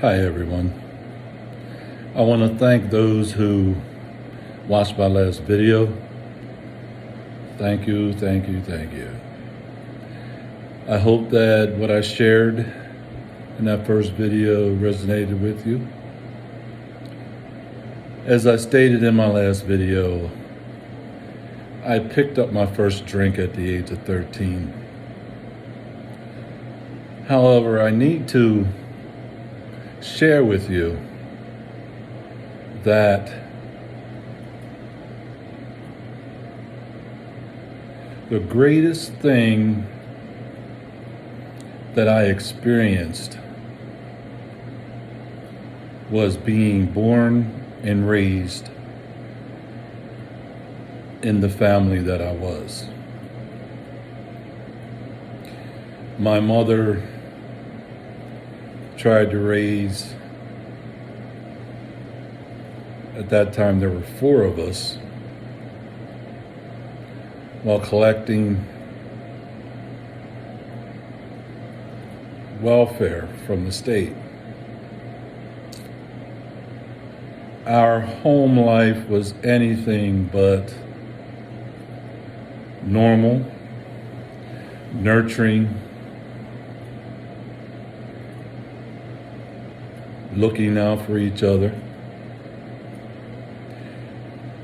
Hi everyone. I want to thank those who watched my last video. Thank you, thank you, thank you. I hope that what I shared in that first video resonated with you. As I stated in my last video, I picked up my first drink at the age of 13. However, I need to share with you that the greatest thing that I experienced was being born and raised in the family that I was. My mother tried to raise, at that time there were 4 of us, while collecting welfare from the state. Our home life was anything but normal, nurturing, looking out for each other.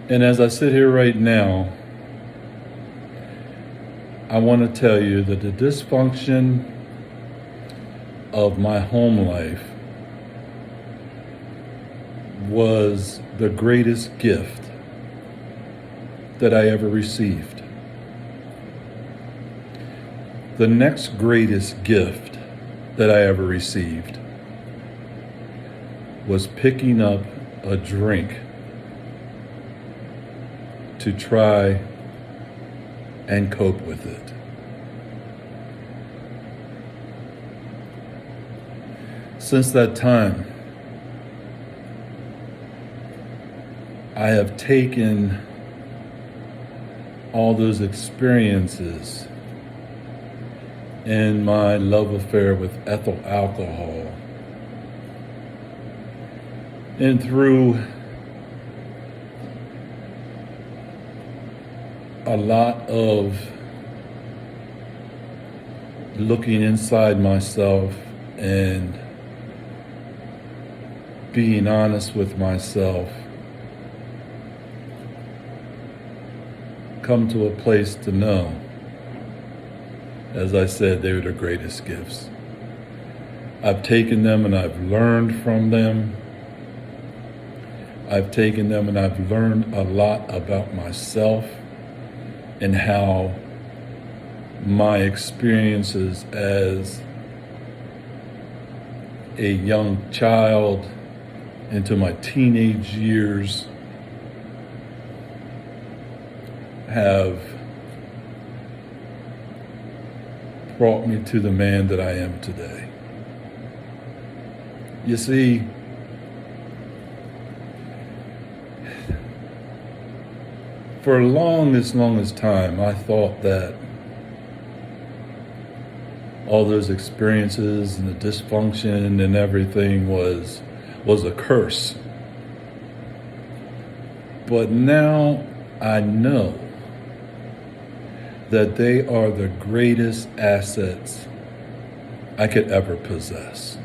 And as I sit here right now, I want to tell you that the dysfunction of my home life was the greatest gift that I ever received. The next greatest gift that I ever received was picking up a drink to try and cope with it. Since that time, I have taken all those experiences in my love affair with ethyl alcohol, and through a lot of looking inside myself and being honest with myself, come to a place to know, as I said, they were the greatest gifts. I've taken them and I've learned from them. I've taken them and I've learned a lot about myself and how my experiences as a young child into my teenage years have brought me to the man that I am today. You see, for longest time, I thought that all those experiences and the dysfunction and everything was a curse. But now I know that they are the greatest assets I could ever possess.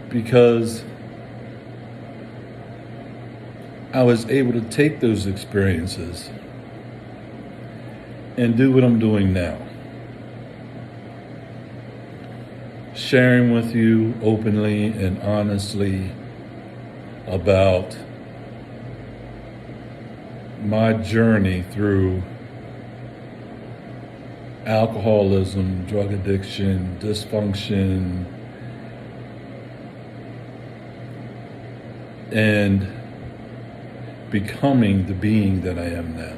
Because I was able to take those experiences and do what I'm doing now. Sharing with you openly and honestly about my journey through alcoholism, drug addiction, dysfunction, and becoming the being that I am now.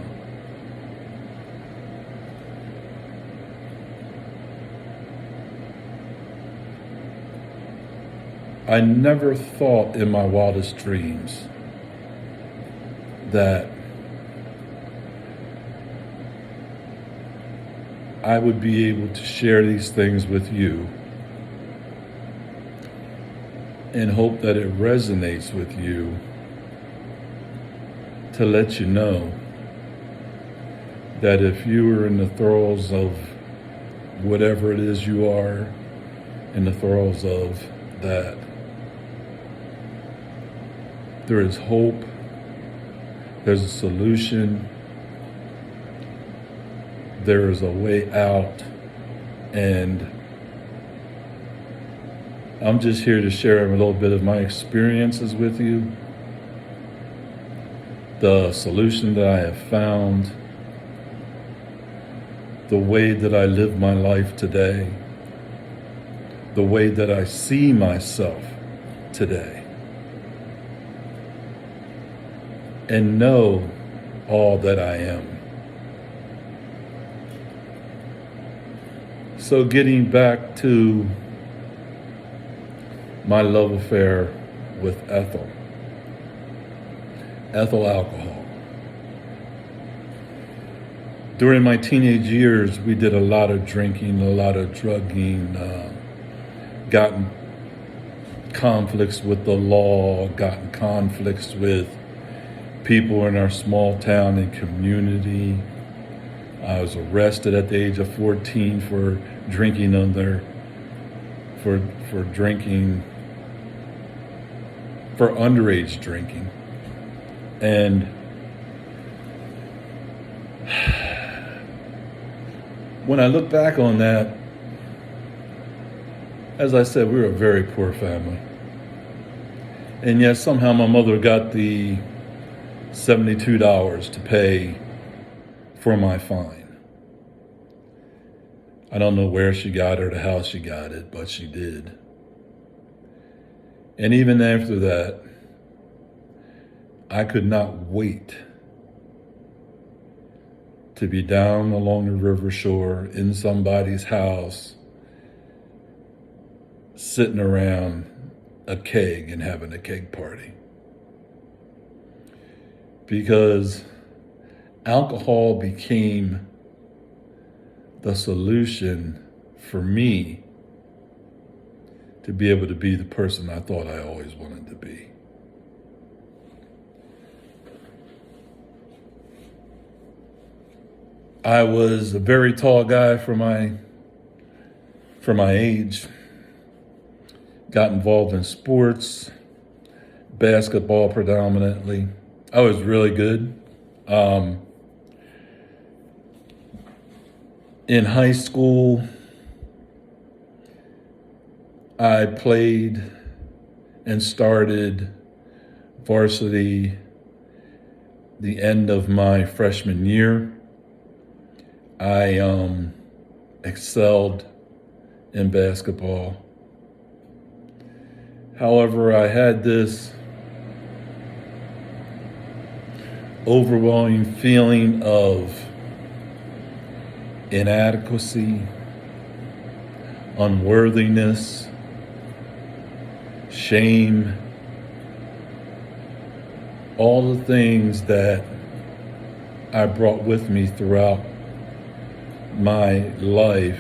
I never thought in my wildest dreams that I would be able to share these things with you and hope that it resonates with you to let you know that if you are in the throes of whatever it is you are, in the throes of that, there is hope, there's a solution, there is a way out, and I'm just here to share a little bit of my experiences with you, the solution that I have found, the way that I live my life today, the way that I see myself today, and know all that I am. So getting back to my love affair with Ethyl alcohol. During my teenage years, we did a lot of drinking, a lot of drugging, got in conflicts with the law, got in conflicts with people in our small town and community. I was arrested at the age of 14 for drinking for underage drinking. And when I look back on that, as I said, we were a very poor family. And yet somehow my mother got the $72 to pay for my fine. I don't know where she got it or how she got it, but she did. And even after that, I could not wait to be down along the river shore in somebody's house, sitting around a keg and having a keg party. Because alcohol became the solution for me to be able to be the person I thought I always wanted to be. I was a very tall guy for my age. Got involved in sports, basketball predominantly. I was really good. In high school, I played and started varsity the end of my freshman year. I excelled in basketball. However, I had this overwhelming feeling of inadequacy, unworthiness, shame, all the things that I brought with me throughout my life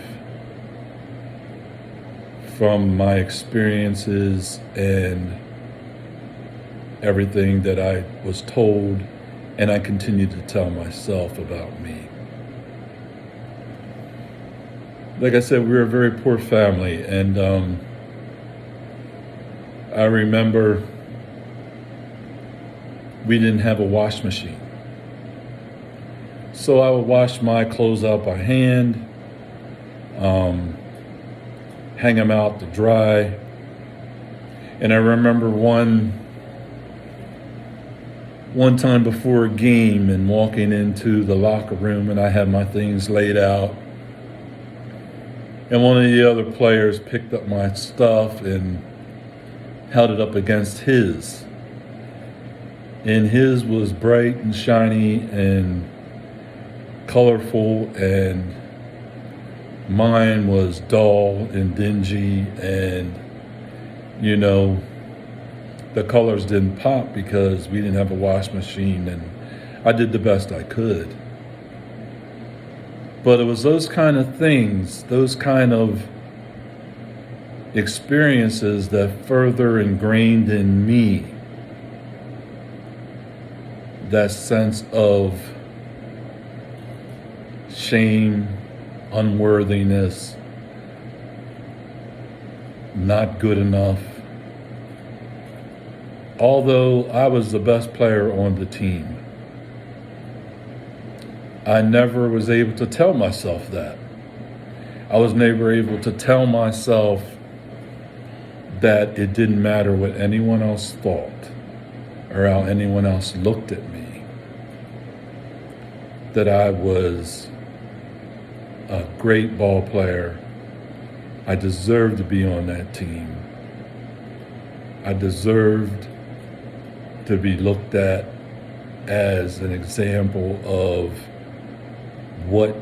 from my experiences and everything that I was told and I continue to tell myself about me. Like I said, we were a very poor family, and I remember we didn't have a wash machine. So I would wash my clothes out by hand, hang them out to dry. And I remember one time before a game and walking into the locker room, and I had my things laid out. And one of the other players picked up my stuff and held it up against his. And his was bright and shiny and colorful, and mine was dull and dingy, and the colors didn't pop because we didn't have a wash machine, and I did the best I could. But it was those kind of things, those kind of experiences that further ingrained in me that sense of shame, unworthiness, not good enough. Although I was the best player on the team, I never was able to tell myself that. I was never able to tell myself that it didn't matter what anyone else thought or how anyone else looked at me, that I was a great ball player. I deserved to be on that team. I deserved to be looked at as an example of what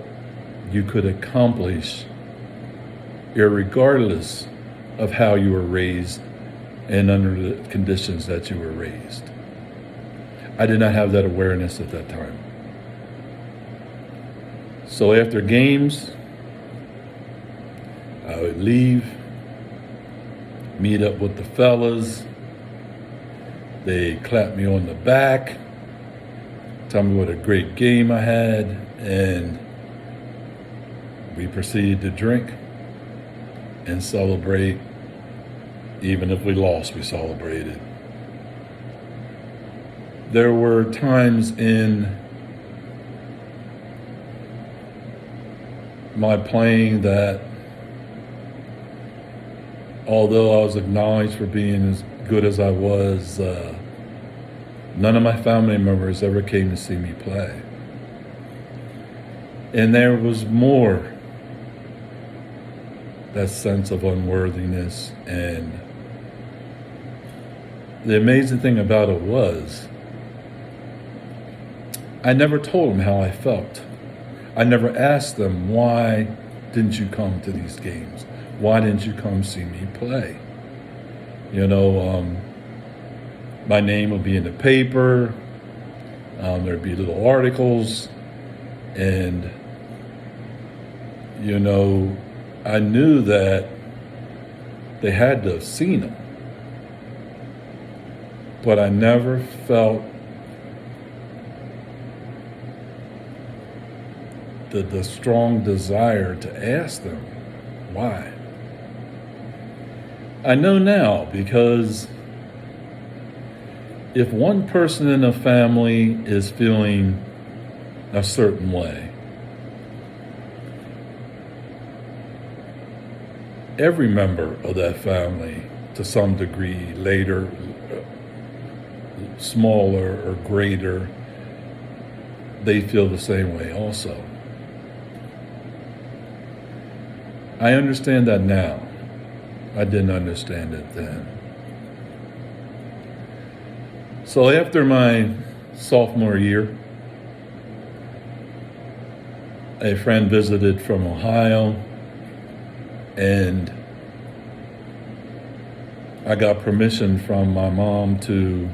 you could accomplish irregardless of how you were raised and under the conditions that you were raised. I did not have that awareness at that time. So after games, I would leave, meet up with the fellas. They clap me on the back, tell me what a great game I had, and we proceeded to drink and celebrate. Even if we lost, we celebrated. There were times in my playing that, although I was acknowledged for being as good as I was, none of my family members ever came to see me play. And there was more that sense of unworthiness. And the amazing thing about it was, I never told them how I felt. I never asked them, why didn't you come to these games? Why didn't you come see me play? You know, my name would be in the paper. There'd be little articles. And, you know, I knew that they had to have seen them. But I never felt the strong desire to ask them why. I know now, because if one person in a family is feeling a certain way, every member of that family, to some degree, later, smaller or greater, they feel the same way also. I understand that now. I didn't understand it then. So after my sophomore year, a friend visited from Ohio, and I got permission from my mom to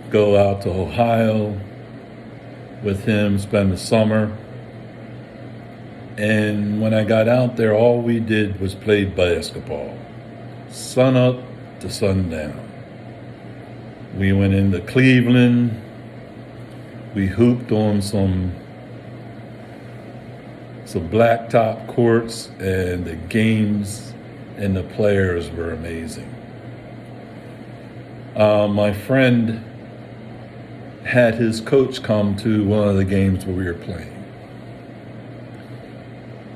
go out to Ohio with him, spend the summer. And when I got out there, all we did was play basketball, sun up to sundown. We went into Cleveland. We hooped on some blacktop courts, and the games and the players were amazing. My friend had his coach come to one of the games where we were playing.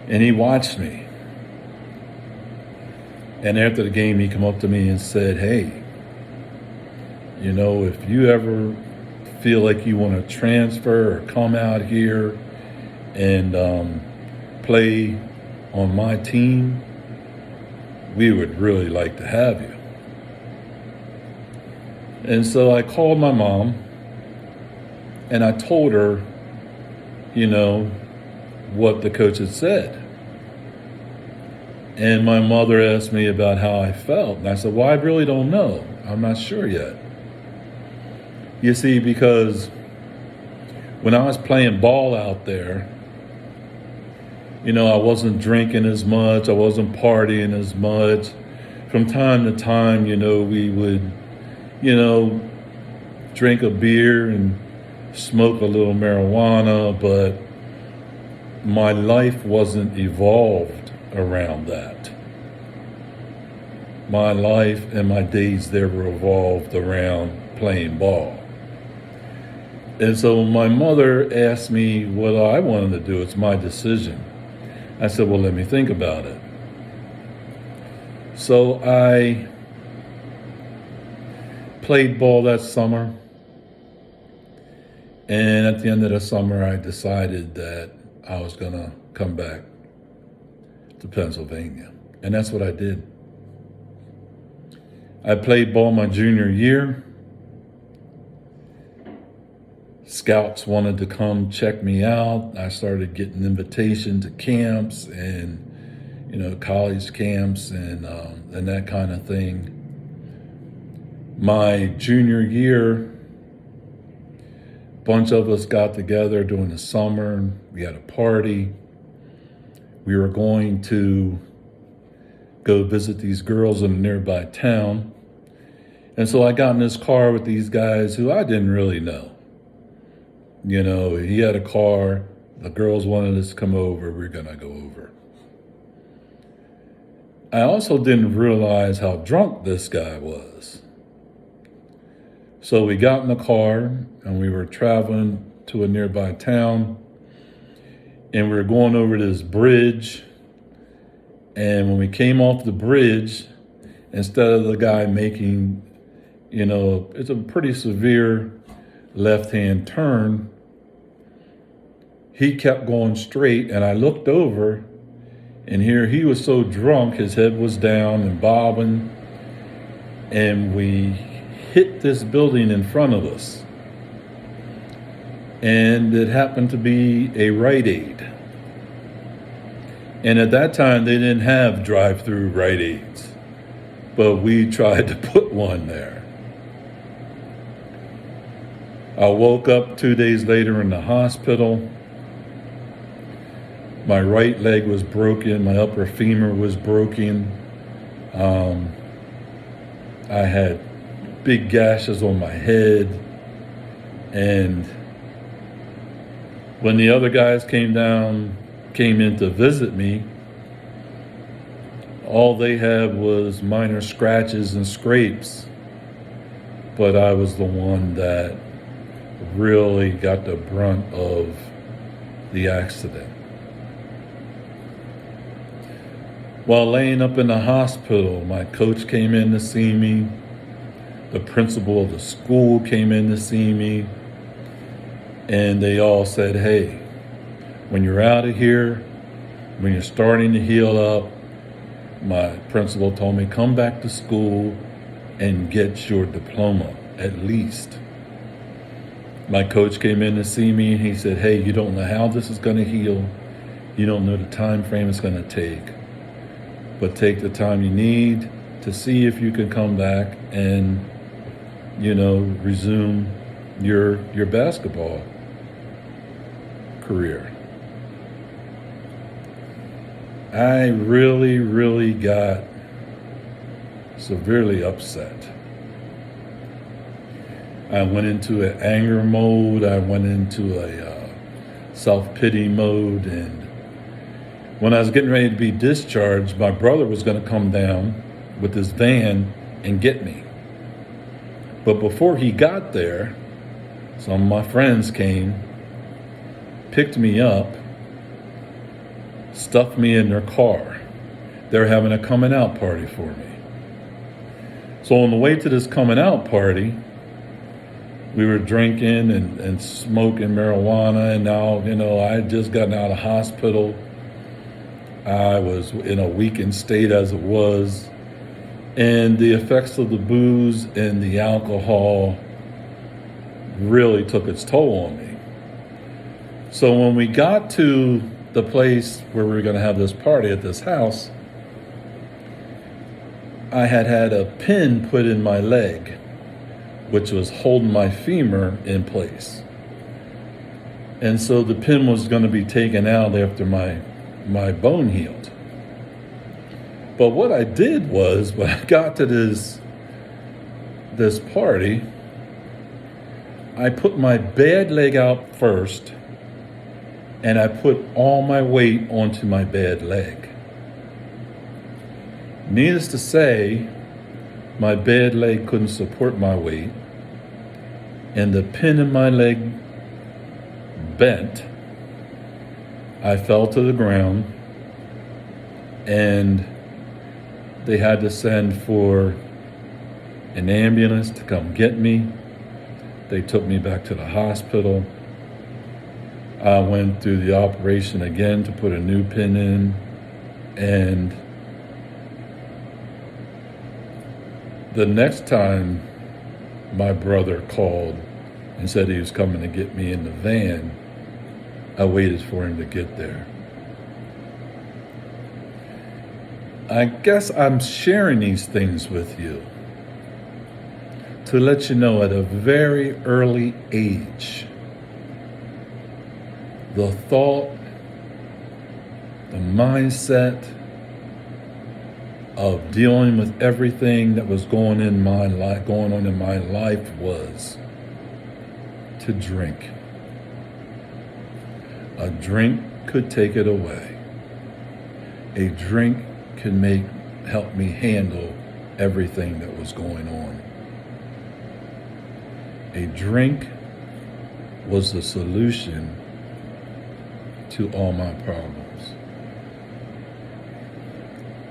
And he watched me. And after the game, he came up to me and said, "Hey, you know, if you ever feel like you want to transfer or come out here and play on my team, we would really like to have you." And so I called my mom and I told her, you know, what the coach had said. And my mother asked me about how I felt. And I said, well, I really don't know. I'm not sure yet. You see, because when I was playing ball out there, I wasn't drinking as much. I wasn't partying as much. From time to time, we would, you know, drink a beer and smoke a little marijuana, but my life wasn't evolved around that. My life and my days there were evolved around playing ball. And so my mother asked me what I wanted to do. It's my decision. I said, well, let me think about it. So I played ball that summer. And at the end of the summer, I decided that I was going to come back to Pennsylvania. And that's what I did. I played ball my junior year. Scouts wanted to come check me out. I started getting invitations to camps and, college camps and that kind of thing. My junior year, a bunch of us got together during the summer. We had a party. We were going to go visit these girls in a nearby town. And so I got in this car with these guys who I didn't really know. He had a car. The girls wanted us to come over. We're going to go over. I also didn't realize how drunk this guy was. So we got in the car and we were traveling to a nearby town. And we were going over this bridge. And when we came off the bridge, instead of the guy making, it's a pretty severe left-hand turn, he kept going straight, and I looked over, and here he was so drunk, his head was down and bobbing, and we hit this building in front of us. And it happened to be a Rite Aid. And at that time, they didn't have drive-through Rite Aids, but we tried to put one there. I woke up 2 days later in the hospital. My right leg was broken. My upper femur was broken. I had big gashes on my head. And when the other guys came in to visit me, all they had was minor scratches and scrapes. But I was the one that really got the brunt of the accident. While laying up in the hospital, my coach came in to see me. The principal of the school came in to see me. And they all said, hey, when you're out of here, when you're starting to heal up, my principal told me, come back to school and get your diploma, at least. My coach came in to see me and he said, hey, you don't know how this is going to heal. You don't know the time frame it's going to take. But take the time you need to see if you can come back and, resume your basketball career. I really, really got severely upset. I went into an anger mode. I went into a self-pity mode. And when I was getting ready to be discharged, my brother was going to come down with his van and get me. But before he got there, some of my friends came, picked me up, stuffed me in their car. They were having a coming out party for me. So on the way to this coming out party, we were drinking and smoking marijuana, and now, I had just gotten out of hospital. I was in a weakened state as it was, and the effects of the booze and the alcohol really took its toll on me. So when we got to the place where we were going to have this party at this house, I had a pin put in my leg, which was holding my femur in place. And so the pin was going to be taken out after my my bone healed. But what I did was, when I got to this party, I put my bad leg out first, and I put all my weight onto my bad leg. Needless to say, my bad leg couldn't support my weight, and the pin in my leg bent. I fell to the ground, and they had to send for an ambulance to come get me. They took me back to the hospital. I went through the operation again to put a new pin in, and the next time my brother called and said he was coming to get me in the van, I waited for him to get there. I guess I'm sharing these things with you to let you know at a very early age, the thought, the mindset of dealing with everything that was going on in my life was to drink. A drink could take it away. A drink could help me handle everything that was going on. A drink was the solution to all my problems.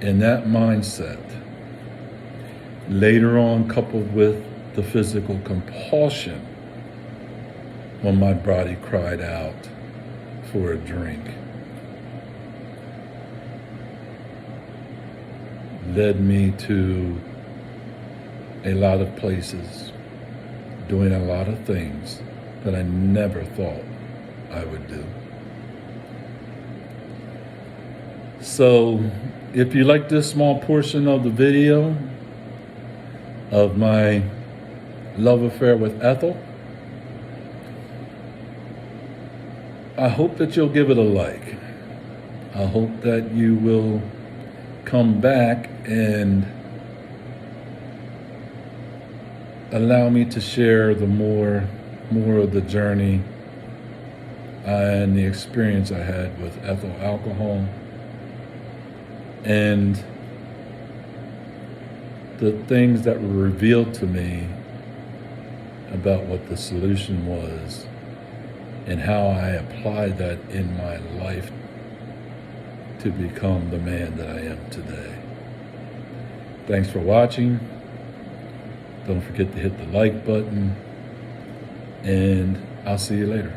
And that mindset, later on coupled with the physical compulsion when my body cried out for a drink, led me to a lot of places, doing a lot of things that I never thought I would do. So, if you like this small portion of the video of my love affair with Ethyl, I hope that you'll give it a like. I hope that you will come back and allow me to share the more of the journey and the experience I had with ethyl alcohol, and the things that were revealed to me about what the solution was and how I applied that in my life to become the man that I am today. Thanks for watching. Don't forget to hit the like button, and I'll see you later.